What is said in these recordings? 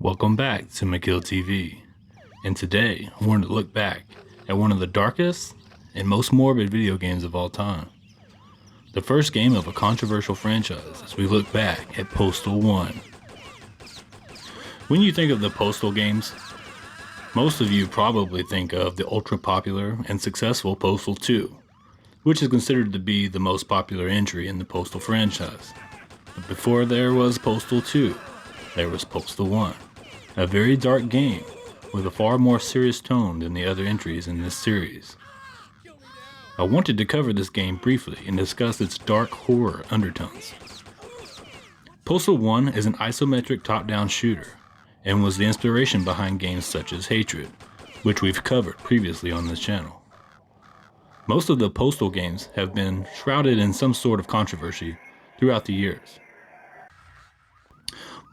Welcome back to McKiLL TV, and today I wanted to look back at one of the darkest and most morbid video games of all time. The first game of a controversial franchise as we look back at Postal 1. When you think of the Postal games, most of you probably think of the ultra popular and successful Postal 2, which is considered to be the most popular entry in the Postal franchise. But before there was Postal 2, there was Postal 1, a very dark game with a far more serious tone than the other entries in this series. I wanted to cover this game briefly and discuss its dark horror undertones. Postal 1 is an isometric top-down shooter and was the inspiration behind games such as Hatred, which we've covered previously on this channel. Most of the Postal games have been shrouded in some sort of controversy throughout the years.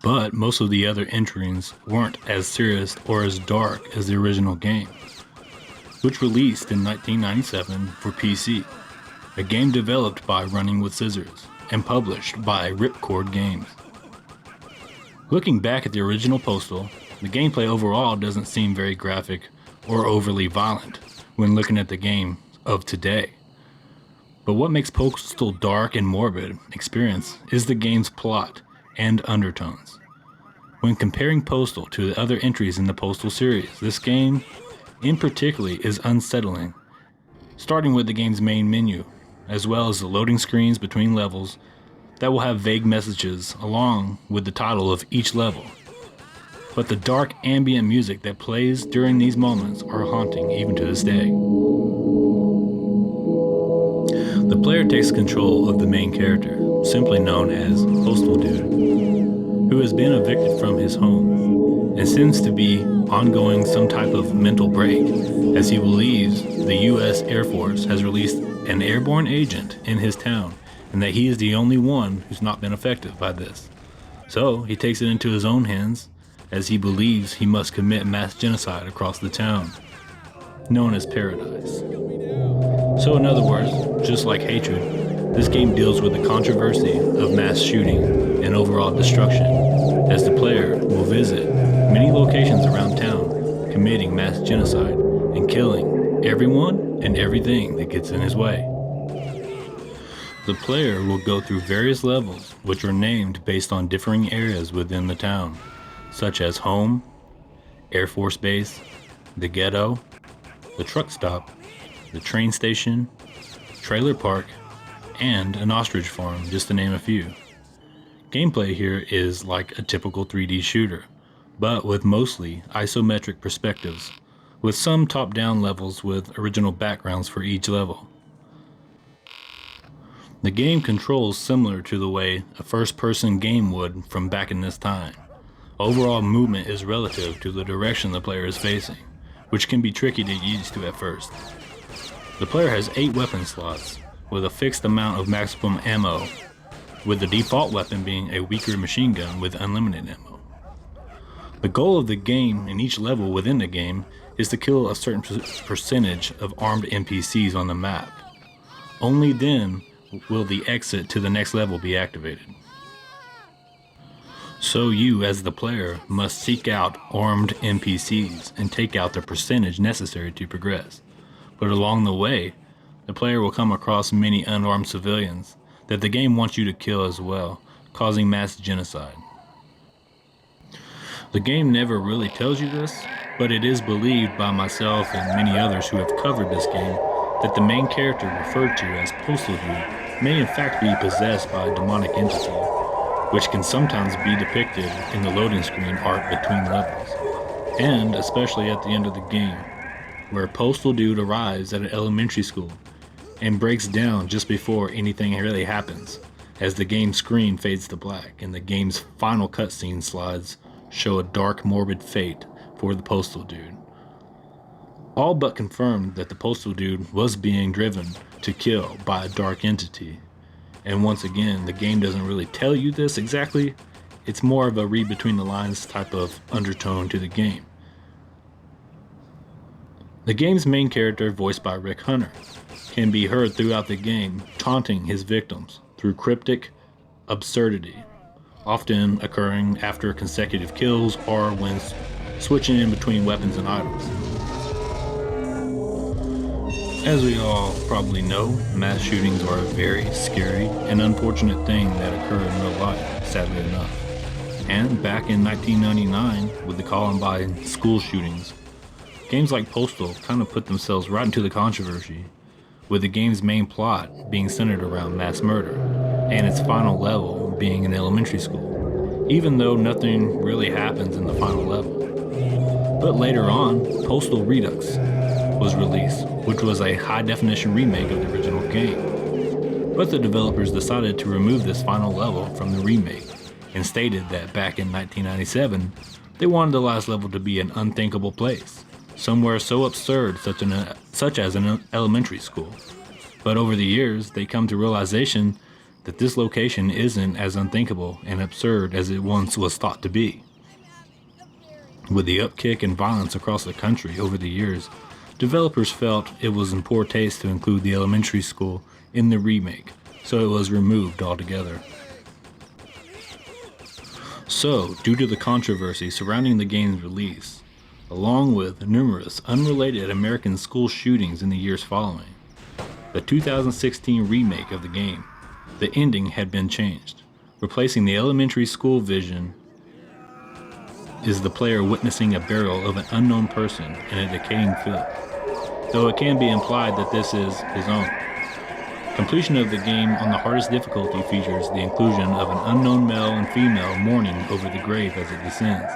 But most of the other entries weren't as serious or as dark as the original game, which released in 1997 for PC, a game developed by Running with Scissors and published by Ripcord Games. Looking back at the original Postal, the gameplay overall doesn't seem very graphic or overly violent when looking at the game of today. But what makes Postal dark and morbid experience is the game's plot and undertones. When comparing Postal to the other entries in the Postal series, this game in particular is unsettling, starting with the game's main menu, as well as the loading screens between levels that will have vague messages along with the title of each level. But the dark ambient music that plays during these moments are haunting even to this day. The player takes control of the main character, simply known as Postal Dude, who has been evicted from his home and seems to be ongoing some type of mental break as he believes the US Air Force has released an airborne agent in his town and that he is the only one who's not been affected by this. So he takes it into his own hands as he believes he must commit mass genocide across the town, known as Paradise. So in other words, just like Hatred, this game deals with the controversy of mass shooting and overall destruction, as the player will visit many locations around town, committing mass genocide and killing everyone and everything that gets in his way. The player will go through various levels which are named based on differing areas within the town, such as home, Air Force Base, the ghetto, the truck stop, the train station, trailer park, and an ostrich farm, just to name a few. Gameplay here is like a typical 3D shooter, but with mostly isometric perspectives, with some top-down levels with original backgrounds for each level. The game controls similar to the way a first-person game would from back in this time. Overall movement is relative to the direction the player is facing, which can be tricky to get used to at first. The player has 8 weapon slots, with a fixed amount of maximum ammo, with the default weapon being a weaker machine gun with unlimited ammo. The goal of the game in each level within the game is to kill a certain percentage of armed NPCs on the map. Only then will the exit to the next level be activated. So you, as the player, must seek out armed NPCs and take out the percentage necessary to progress. But along the way, the player will come across many unarmed civilians that the game wants you to kill as well, causing mass genocide. The game never really tells you this, but it is believed by myself and many others who have covered this game that the main character referred to as Postal Dude may in fact be possessed by a demonic entity, which can sometimes be depicted in the loading screen art between levels, and especially at the end of the game, where Postal Dude arrives at an elementary school and breaks down just before anything really happens, as the game screen fades to black and the game's final cutscene slides show a dark, morbid fate for the Postal Dude. All but confirmed that the Postal Dude was being driven to kill by a dark entity. And once again, the game doesn't really tell you this exactly. It's more of a read between the lines type of undertone to the game. The game's main character, voiced by Rick Hunter, can be heard throughout the game taunting his victims through cryptic absurdity, often occurring after consecutive kills or when switching in between weapons and items. As we all probably know, mass shootings are a very scary and unfortunate thing that occur in real life, sadly enough. And back in 1999, with the Columbine school shootings, games like Postal kind of put themselves right into the controversy, with the game's main plot being centered around mass murder, and its final level being an elementary school, even though nothing really happens in the final level. But later on, Postal Redux was released, which was a high-definition remake of the original game. But the developers decided to remove this final level from the remake, and stated that back in 1997, they wanted the last level to be an unthinkable place, somewhere so absurd such as an elementary school. But over the years, they come to realization that this location isn't as unthinkable and absurd as it once was thought to be. With the upkick in violence across the country over the years, developers felt it was in poor taste to include the elementary school in the remake, so it was removed altogether. So, due to the controversy surrounding the game's release, along with numerous unrelated American school shootings in the years following, the 2016 remake of the game, the ending had been changed, replacing the elementary school vision is the player witnessing a burial of an unknown person in a decaying field, though it can be implied that this is his own. Completion of the game on the hardest difficulty features the inclusion of an unknown male and female mourning over the grave as it descends.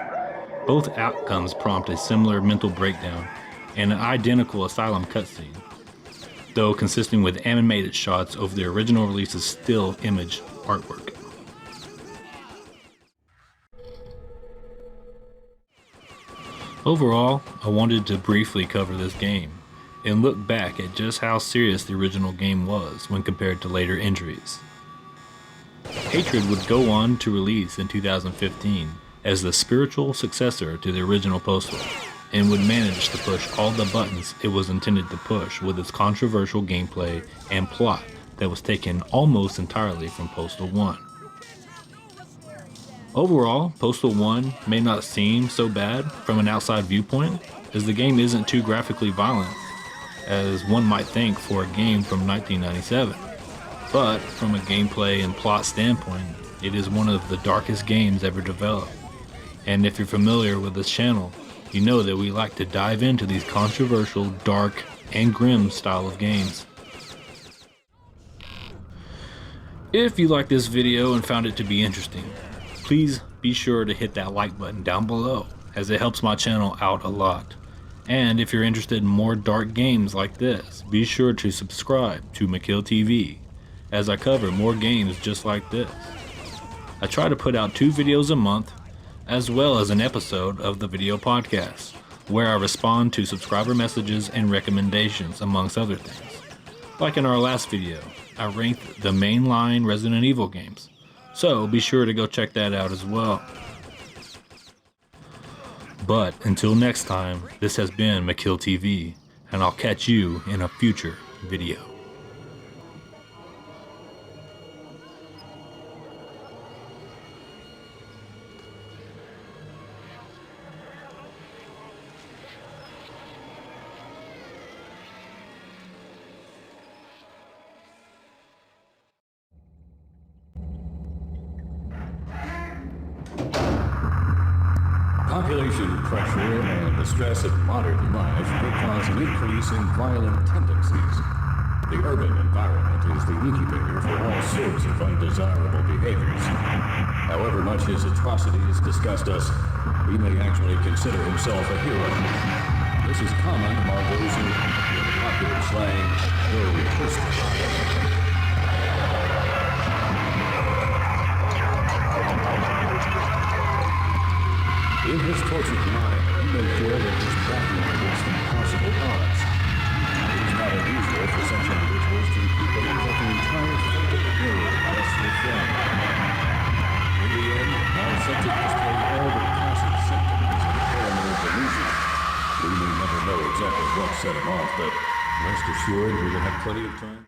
Both outcomes prompt a similar mental breakdown and an identical asylum cutscene, though consisting with animated shots over the original release's still image artwork. Overall, I wanted to briefly cover this game and look back at just how serious the original game was when compared to later entries. Hatred would go on to release in 2015 as the spiritual successor to the original Postal, and would manage to push all the buttons it was intended to push with its controversial gameplay and plot that was taken almost entirely from Postal 1. Overall, Postal 1 may not seem so bad from an outside viewpoint, as the game isn't too graphically violent as one might think for a game from 1997. But from a gameplay and plot standpoint, it is one of the darkest games ever developed. And if you're familiar with this channel, you know that we like to dive into these controversial, dark, and grim style of games. If you liked this video and found it to be interesting, please be sure to hit that like button down below, as it helps my channel out a lot. And if you're interested in more dark games like this, be sure to subscribe to McKiLL TV, as I cover more games just like this. I try to put out 2 videos a month, as well as an episode of the video podcast, where I respond to subscriber messages and recommendations, amongst other things. Like in our last video, I ranked the mainline Resident Evil games, so be sure to go check that out as well. But until next time, this has been McKiLL TV, and I'll catch you in a future video. Population pressure and the stress of modern life may cause an increase in violent tendencies. The urban environment is the incubator for all sorts of undesirable behaviors. However much his atrocities disgust us, he may actually consider himself a hero. This is common among those who, in popular slang, go postal. In his tortured mind, he may feel that his battling against impossible odds. It is not unusual for such individuals to believe that the entire fate of the world rests with them. In the end, our subject displays all the classic symptoms of paranoid delusion. We may never know exactly what set him off, but rest assured we will have plenty of time.